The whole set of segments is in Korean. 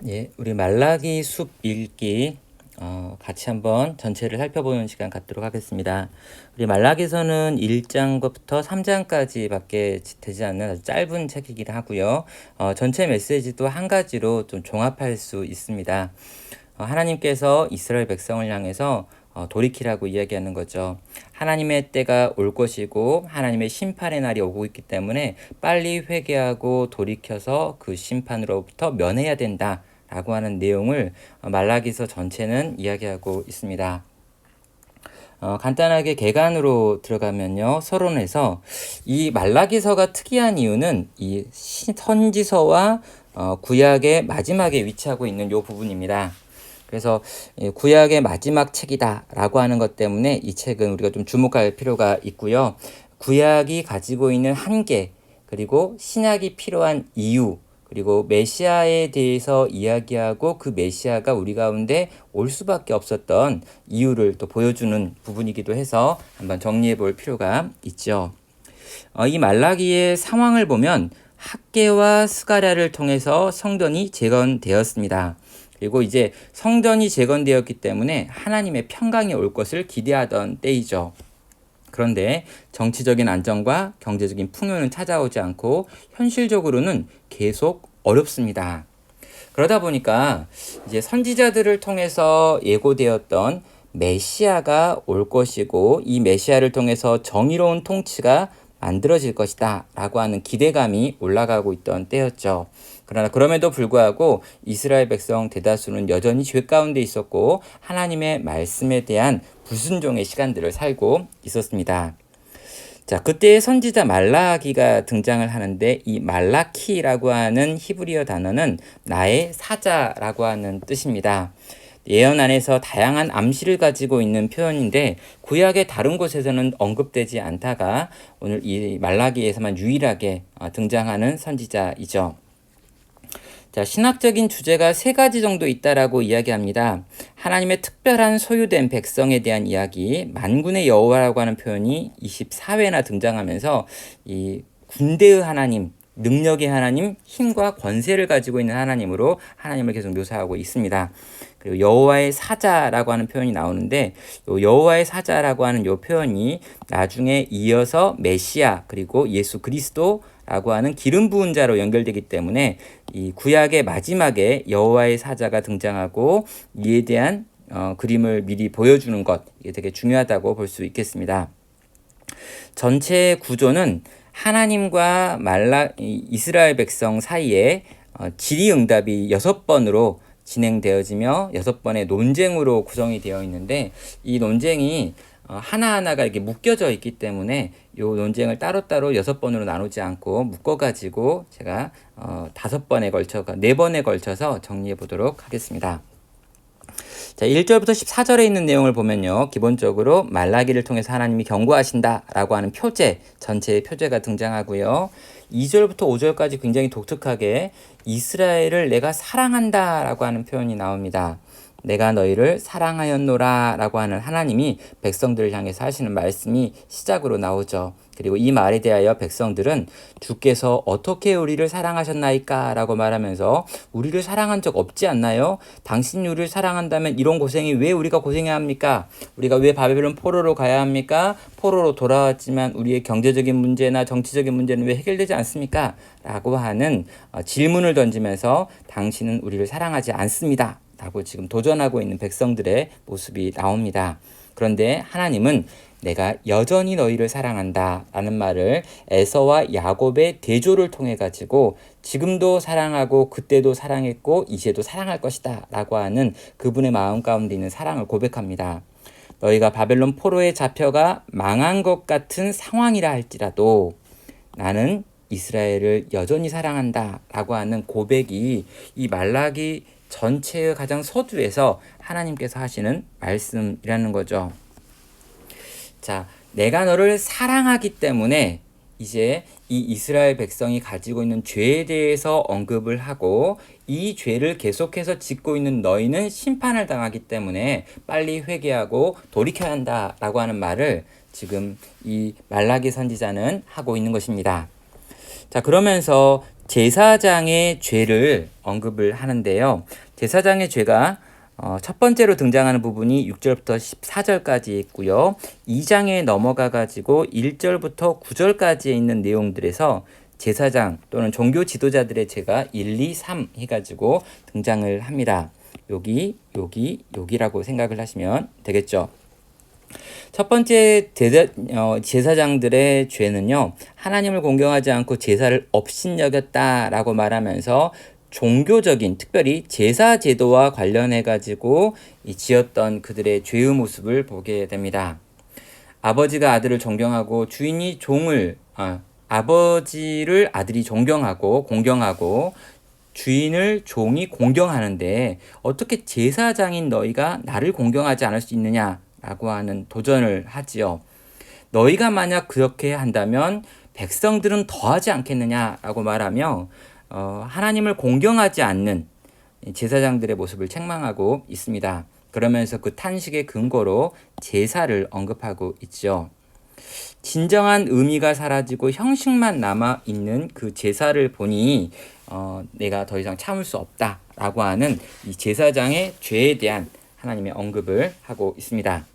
예, 우리 말라기 숲 읽기 같이 한번 전체를 살펴보는 시간 갖도록 하겠습니다. 우리 말라기서는 1장부터 3장까지밖에 되지 않는 아주 짧은 책이기도 하고요. 전체 메시지도 한 가지로 좀 종합할 수 있습니다. 하나님께서 이스라엘 백성을 향해서 돌이키라고 이야기하는 거죠. 하나님의 때가 올 것이고 하나님의 심판의 날이 오고 있기 때문에 빨리 회개하고 돌이켜서 그 심판으로부터 면해야 된다 라고 하는 내용을 말라기서 전체는 이야기하고 있습니다. 간단하게 개간으로 들어가면요. 서론에서 이 말라기서가 특이한 이유는 이 선지서와 구약의 마지막에 위치하고 있는 이 부분입니다. 그래서 구약의 마지막 책이다라고 하는 것 때문에 이 책은 우리가 좀 주목할 필요가 있고요. 구약이 가지고 있는 한계, 그리고 신약이 필요한 이유, 그리고 메시아에 대해서 이야기하고 그 메시아가 우리 가운데 올 수밖에 없었던 이유를 또 보여주는 부분이기도 해서 한번 정리해 볼 필요가 있죠. 이 말라기의 상황을 보면 학개와 스가랴를 통해서 성전이 재건되었습니다. 그리고 이제 성전이 재건되었기 때문에 하나님의 평강이 올 것을 기대하던 때이죠. 그런데 정치적인 안정과 경제적인 풍요는 찾아오지 않고 현실적으로는 계속 어렵습니다. 그러다 보니까 이제 선지자들을 통해서 예고되었던 메시아가 올 것이고 이 메시아를 통해서 정의로운 통치가 만들어질 것이다 라고 하는 기대감이 올라가고 있던 때였죠. 그러나 그럼에도 불구하고 이스라엘 백성 대다수는 여전히 죄 가운데 있었고 하나님의 말씀에 대한 불순종의 시간들을 살고 있었습니다. 자, 그때 선지자 말라기가 등장을 하는데 이 말라키라고 하는 히브리어 단어는 나의 사자라고 하는 뜻입니다. 예언 안에서 다양한 암시를 가지고 있는 표현인데 구약의 다른 곳에서는 언급되지 않다가 오늘 이 말라기에서만 유일하게 등장하는 선지자이죠. 자, 신학적인 주제가 세 가지 정도 있다라고 이야기합니다. 하나님의 특별한 소유된 백성에 대한 이야기, 만군의 여호와라고 하는 표현이 24회나 등장하면서 이 군대의 하나님, 능력의 하나님, 힘과 권세를 가지고 있는 하나님으로 하나님을 계속 묘사하고 있습니다. 그리고 여호와의 사자라고 하는 표현이 나오는데 여호와의 사자라고 하는 이 표현이 나중에 이어서 메시아 그리고 예수 그리스도라고 하는 기름 부은 자로 연결되기 때문에 이 구약의 마지막에 여호와의 사자가 등장하고 이에 대한 그림을 미리 보여주는 것, 이게 되게 중요하다고 볼 수 있겠습니다. 전체 구조는 하나님과 이스라엘 백성 사이에 질의응답이 6번으로 진행되어지며 6번의 논쟁으로 구성이 되어 있는데 이 논쟁이 하나하나가 이렇게 묶여져 있기 때문에 이 논쟁을 따로따로 6번으로 나누지 않고 묶어가지고 제가 4번에 걸쳐서 정리해 보도록 하겠습니다. 자, 1절부터 14절에 있는 내용을 보면요. 기본적으로 말라기를 통해서 하나님이 경고하신다라고 하는 표제, 전체의 표제가 등장하고요. 2절부터 5절까지 굉장히 독특하게 이스라엘을 내가 사랑한다라고 하는 표현이 나옵니다. 내가 너희를 사랑하였노라 라고 하는 하나님이 백성들을 향해서 하시는 말씀이 시작으로 나오죠. 그리고 이 말에 대하여 백성들은 주께서 어떻게 우리를 사랑하셨나이까 라고 말하면서 우리를 사랑한 적 없지 않나요? 당신이 우리를 사랑한다면 이런 고생이 왜 우리가 고생해야 합니까? 우리가 왜 바벨론 포로로 가야 합니까? 포로로 돌아왔지만 우리의 경제적인 문제나 정치적인 문제는 왜 해결되지 않습니까? 라고 하는 질문을 던지면서 당신은 우리를 사랑하지 않습니다. 라고 지금 도전하고 있는 백성들의 모습이 나옵니다. 그런데 하나님은 내가 여전히 너희를 사랑한다 라는 말을 에서와 야곱의 대조를 통해 가지고 지금도 사랑하고 그때도 사랑했고 이제도 사랑할 것이다 라고 하는 그분의 마음 가운데 있는 사랑을 고백합니다. 너희가 바벨론 포로에 잡혀가 망한 것 같은 상황이라 할지라도 나는 이스라엘을 여전히 사랑한다 라고 하는 고백이 이 말라기 전체의 가장 서두에서 하나님께서 하시는 말씀이라는 거죠. 자, 내가 너를 사랑하기 때문에 이제 이 이스라엘 백성이 가지고 있는 죄에 대해서 언급을 하고 이 죄를 계속해서 짓고 있는 너희는 심판을 당하기 때문에 빨리 회개하고 돌이켜야 한다라고 하는 말을 지금 이 말라기 선지자는 하고 있는 것입니다. 자, 그러면서 제사장의 죄를 언급을 하는데요. 제사장의 죄가 첫 번째로 등장하는 부분이 6절부터 14절까지 있고요. 2장에 넘어가 가지고 1절부터 9절까지에 있는 내용들에서 제사장 또는 종교 지도자들의 죄가 1, 2, 3 해가지고 등장을 합니다. 여기라고 생각을 하시면 되겠죠. 첫 번째 제사장들의 죄는요, 하나님을 공경하지 않고 제사를 업신여겼다라고 말하면서 종교적인, 특별히 제사 제도와 관련해 가지고 지었던 그들의 죄의 모습을 보게 됩니다. 아버지가 아들을 존경하고 아버지를 아들이 존경하고 공경하고 주인을 종이 공경하는데 어떻게 제사장인 너희가 나를 공경하지 않을 수 있느냐라고 하는 도전을 하지요. 너희가 만약 그렇게 한다면 백성들은 더하지 않겠느냐라고 말하며 하나님을 공경하지 않는 제사장들의 모습을 책망하고 있습니다. 그러면서 그 탄식의 근거로 제사를 언급하고 있죠. 진정한 의미가 사라지고 형식만 남아있는 그 제사를 보니 내가 더 이상 참을 수 없다라고 하는 이 제사장의 죄에 대한 하나님의 언급을 하고 있습니다.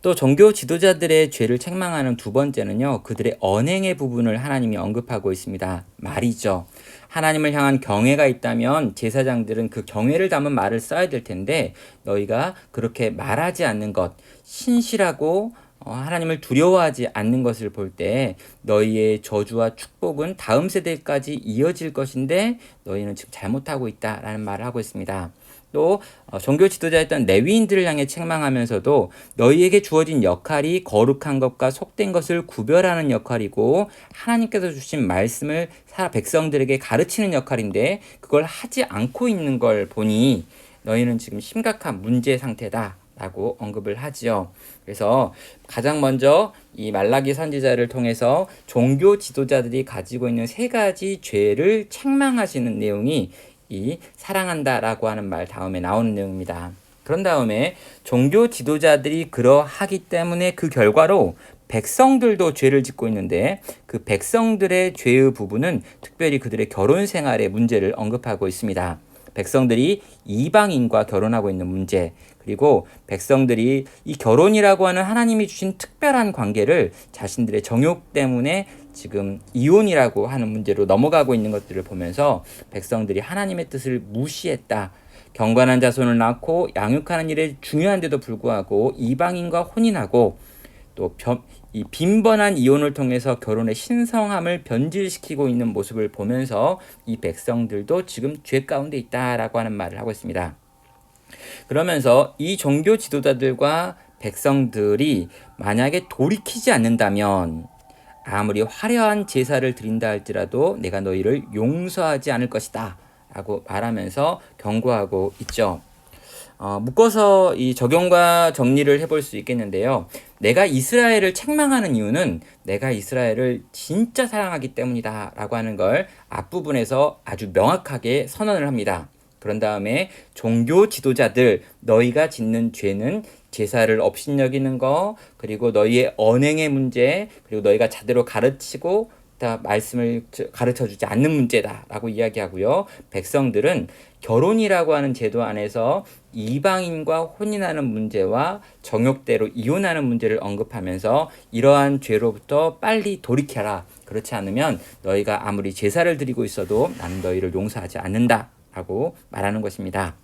또 종교 지도자들의 죄를 책망하는 두 번째는요, 그들의 언행의 부분을 하나님이 언급하고 있습니다. 말이죠. 하나님을 향한 경외가 있다면 제사장들은 그 경외를 담은 말을 써야 될 텐데 너희가 그렇게 말하지 않는 것, 신실하고 하나님을 두려워하지 않는 것을 볼 때 너희의 저주와 축복은 다음 세대까지 이어질 것인데 너희는 지금 잘못하고 있다라는 말을 하고 있습니다. 또 종교 지도자였던 레위인들을 향해 책망하면서도 너희에게 주어진 역할이 거룩한 것과 속된 것을 구별하는 역할이고 하나님께서 주신 말씀을 백성들에게 가르치는 역할인데 그걸 하지 않고 있는 걸 보니 너희는 지금 심각한 문제 상태다 라고 언급을 하지요. 그래서 가장 먼저 이 말라기 선지자를 통해서 종교 지도자들이 가지고 있는 세 가지 죄를 책망하시는 내용이 이 사랑한다라고 하는 말 다음에 나오는 내용입니다. 그런 다음에 종교 지도자들이 그러하기 때문에 그 결과로 백성들도 죄를 짓고 있는데 그 백성들의 죄의 부분은 특별히 그들의 결혼 생활의 문제를 언급하고 있습니다. 백성들이 이방인과 결혼하고 있는 문제, 그리고 백성들이 이 결혼이라고 하는 하나님이 주신 특별한 관계를 자신들의 정욕 때문에 지금 이혼이라고 하는 문제로 넘어가고 있는 것들을 보면서 백성들이 하나님의 뜻을 무시했다. 경건한 자손을 낳고 양육하는 일에 중요한데도 불구하고 이방인과 혼인하고 또 이 빈번한 이혼을 통해서 결혼의 신성함을 변질시키고 있는 모습을 보면서 이 백성들도 지금 죄 가운데 있다라고 하는 말을 하고 있습니다. 그러면서 이 종교 지도자들과 백성들이 만약에 돌이키지 않는다면 아무리 화려한 제사를 드린다 할지라도 내가 너희를 용서하지 않을 것이다 라고 말하면서 경고하고 있죠. 묶어서 이 적용과 정리를 해볼 수 있겠는데요. 내가 이스라엘을 책망하는 이유는 내가 이스라엘을 진짜 사랑하기 때문이다 라고 하는 걸 앞부분에서 아주 명확하게 선언을 합니다. 그런 다음에 종교 지도자들 너희가 짓는 죄는 제사를 업신여기는 거, 그리고 너희의 언행의 문제, 그리고 너희가 제대로 가르치고 말씀을 가르쳐주지 않는 문제다라고 이야기하고요. 백성들은 결혼이라고 하는 제도 안에서 이방인과 혼인하는 문제와 정욕대로 이혼하는 문제를 언급하면서 이러한 죄로부터 빨리 돌이켜라. 그렇지 않으면 너희가 아무리 제사를 드리고 있어도 나는 너희를 용서하지 않는다 라고 말하는 것입니다.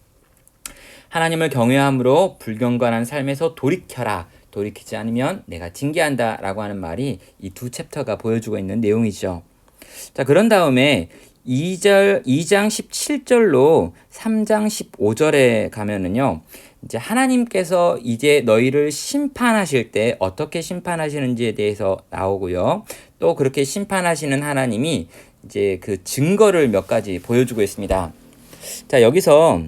하나님을 경외함으로 불경건한 삶에서 돌이켜라. 돌이키지 않으면 내가 징계한다 라고 하는 말이 이 두 챕터가 보여주고 있는 내용이죠. 자, 그런 다음에 2장 17절로 3장 15절에 가면은요, 이제 하나님께서 이제 너희를 심판하실 때 어떻게 심판하시는지에 대해서 나오고요. 또 그렇게 심판하시는 하나님이 이제 그 증거를 몇 가지 보여주고 있습니다. 자, 여기서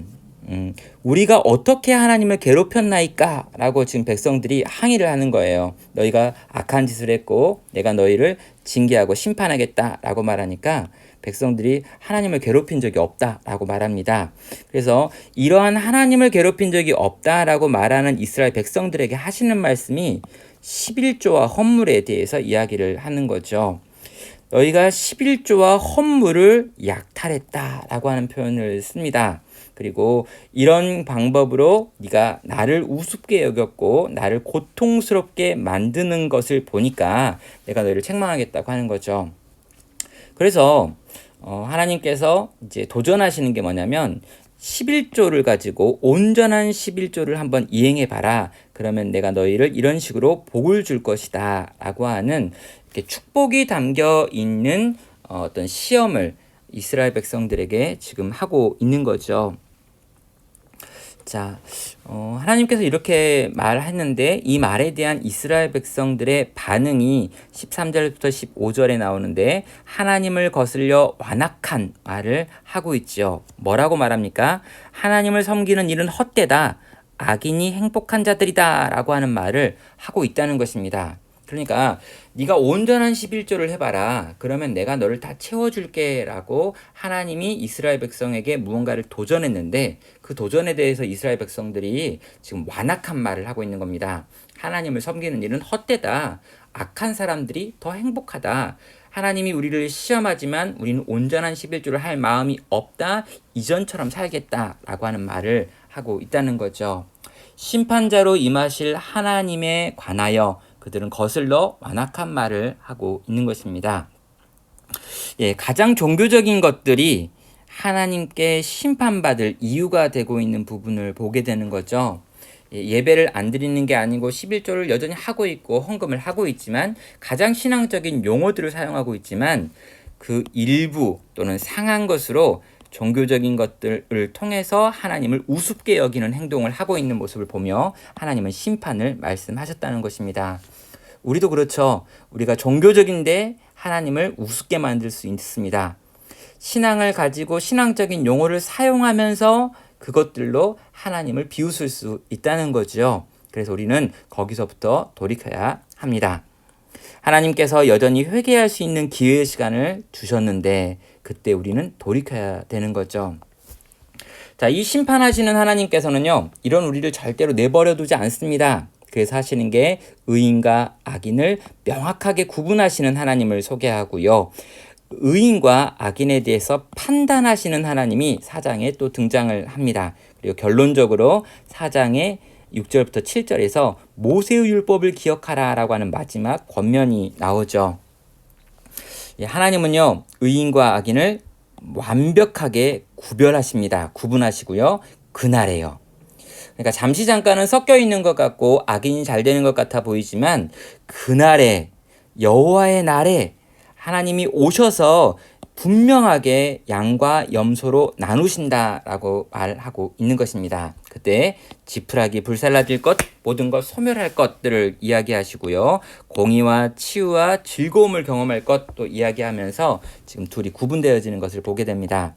우리가 어떻게 하나님을 괴롭혔나이까? 라고 지금 백성들이 항의를 하는 거예요. 너희가 악한 짓을 했고 내가 너희를 징계하고 심판하겠다 라고 말하니까 백성들이 하나님을 괴롭힌 적이 없다 라고 말합니다. 그래서 이러한 하나님을 괴롭힌 적이 없다 라고 말하는 이스라엘 백성들에게 하시는 말씀이 11조와 헌물에 대해서 이야기를 하는 거죠. 너희가 11조와 헌물을 약탈했다라고 하는 표현을 씁니다. 그리고 이런 방법으로 네가 나를 우습게 여겼고 나를 고통스럽게 만드는 것을 보니까 내가 너희를 책망하겠다고 하는 거죠. 그래서 하나님께서 이제 도전하시는 게 뭐냐면 11조를 가지고 온전한 11조를 한번 이행해 봐라. 그러면 내가 너희를 이런 식으로 복을 줄 것이다 라고 하는 이렇게 축복이 담겨 있는 어떤 시험을 이스라엘 백성들에게 지금 하고 있는 거죠. 자, 하나님께서 이렇게 말했는데 이 말에 대한 이스라엘 백성들의 반응이 13절부터 15절에 나오는데 하나님을 거슬려 완악한 말을 하고 있죠. 뭐라고 말합니까? 하나님을 섬기는 일은 헛되다. 악인이 행복한 자들이다 라고 하는 말을 하고 있다는 것입니다. 그러니까 네가 온전한 11조를 해봐라. 그러면 내가 너를 다 채워줄게 라고 하나님이 이스라엘 백성에게 무언가를 도전했는데 그 도전에 대해서 이스라엘 백성들이 지금 완악한 말을 하고 있는 겁니다. 하나님을 섬기는 일은 헛되다. 악한 사람들이 더 행복하다. 하나님이 우리를 시험하지만 우리는 온전한 11조를 할 마음이 없다. 이전처럼 살겠다라고 하는 말을 하고 있다는 거죠. 심판자로 임하실 하나님에 관하여 그들은 거슬러 완악한 말을 하고 있는 것입니다. 예, 가장 종교적인 것들이 하나님께 심판받을 이유가 되고 있는 부분을 보게 되는 거죠. 예배를 안 드리는 게 아니고 11조를 여전히 하고 있고 헌금을 하고 있지만 가장 신앙적인 용어들을 사용하고 있지만 그 일부 또는 상한 것으로 종교적인 것들을 통해서 하나님을 우습게 여기는 행동을 하고 있는 모습을 보며 하나님은 심판을 말씀하셨다는 것입니다. 우리도 그렇죠. 우리가 종교적인데 하나님을 우습게 만들 수 있습니다. 신앙을 가지고 신앙적인 용어를 사용하면서 그것들로 하나님을 비웃을 수 있다는 거죠. 그래서 우리는 거기서부터 돌이켜야 합니다. 하나님께서 여전히 회개할 수 있는 기회의 시간을 주셨는데 그때 우리는 돌이켜야 되는 거죠. 자, 이 심판하시는 하나님께서는요, 이런 우리를 절대로 내버려 두지 않습니다. 그래서 하시는 게 의인과 악인을 명확하게 구분하시는 하나님을 소개하고요. 의인과 악인에 대해서 판단하시는 하나님이 4장에 또 등장을 합니다. 그리고 결론적으로 4장의 6절부터 7절에서 모세의 율법을 기억하라 라고 하는 마지막 권면이 나오죠. 하나님은요, 의인과 악인을 완벽하게 구별하십니다. 구분하시고요. 그날에요. 그러니까 잠시 잠깐은 섞여 있는 것 같고 악인이 잘 되는 것 같아 보이지만 그날에 여호와의 날에 하나님이 오셔서 분명하게 양과 염소로 나누신다라고 말하고 있는 것입니다. 그때 지푸라기 불살라질 것, 모든 것 소멸할 것들을 이야기하시고요. 공의와 치유와 즐거움을 경험할 것도 이야기하면서 지금 둘이 구분되어지는 것을 보게 됩니다.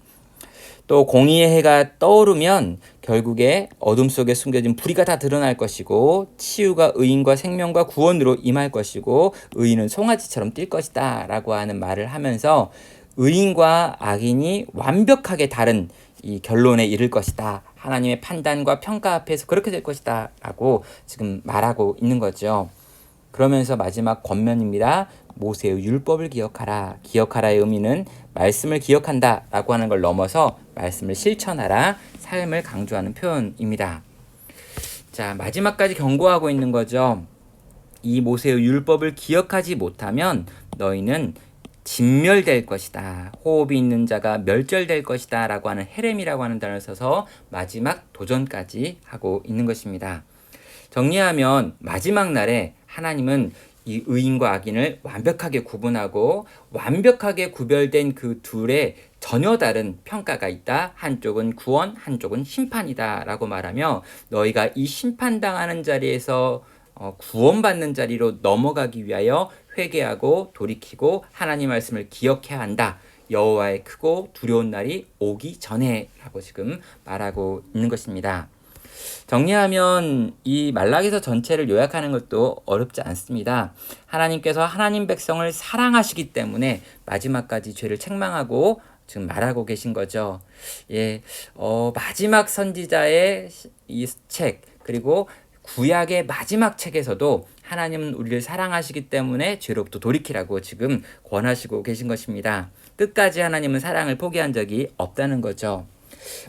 또 공의의 해가 떠오르면 결국에 어둠 속에 숨겨진 불의가 다 드러날 것이고 치유가 의인과 생명과 구원으로 임할 것이고 의인은 송아지처럼 뛸 것이다 라고 하는 말을 하면서 의인과 악인이 완벽하게 다른 이 결론에 이를 것이다. 하나님의 판단과 평가 앞에서 그렇게 될 것이다 라고 지금 말하고 있는 거죠. 그러면서 마지막 권면입니다. 모세의 율법을 기억하라. 기억하라의 의미는 말씀을 기억한다 라고 하는 걸 넘어서 말씀을 실천하라, 삶을 강조하는 표현입니다. 자, 마지막까지 경고하고 있는 거죠. 이 모세의 율법을 기억하지 못하면 너희는 진멸될 것이다. 호흡이 있는 자가 멸절될 것이다 라고 하는 헤렘이라고 하는 단어를 써서 마지막 도전까지 하고 있는 것입니다. 정리하면 마지막 날에 하나님은 이 의인과 악인을 완벽하게 구분하고 완벽하게 구별된 그 둘의 전혀 다른 평가가 있다. 한쪽은 구원, 한쪽은 심판이다 라고 말하며 너희가 이 심판당하는 자리에서 구원받는 자리로 넘어가기 위하여 회개하고 돌이키고 하나님 말씀을 기억해야 한다. 여호와의 크고 두려운 날이 오기 전에 라고 지금 말하고 있는 것입니다. 정리하면 이 말라기서 전체를 요약하는 것도 어렵지 않습니다. 하나님께서 하나님 백성을 사랑하시기 때문에 마지막까지 죄를 책망하고 지금 말하고 계신 거죠. 예, 마지막 선지자의 이 책, 그리고 구약의 마지막 책에서도 하나님은 우리를 사랑하시기 때문에 죄로부터 돌이키라고 지금 권하시고 계신 것입니다. 끝까지 하나님은 사랑을 포기한 적이 없다는 거죠.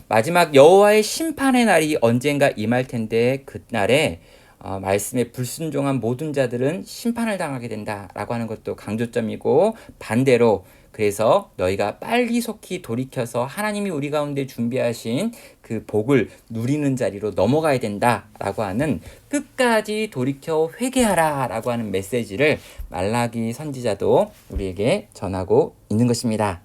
마지막 여호와의 심판의 날이 언젠가 임할 텐데 그날에 말씀에 불순종한 모든 자들은 심판을 당하게 된다라고 하는 것도 강조점이고, 반대로 그래서 너희가 빨리 속히 돌이켜서 하나님이 우리 가운데 준비하신 그 복을 누리는 자리로 넘어가야 된다라고 하는, 끝까지 돌이켜 회개하라라고 하는 메시지를 말라기 선지자도 우리에게 전하고 있는 것입니다.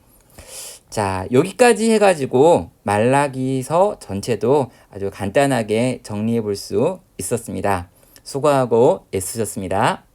자, 여기까지 해가지고 말라기서 전체도 아주 간단하게 정리해 볼 수 있었습니다. 수고하고 애쓰셨습니다.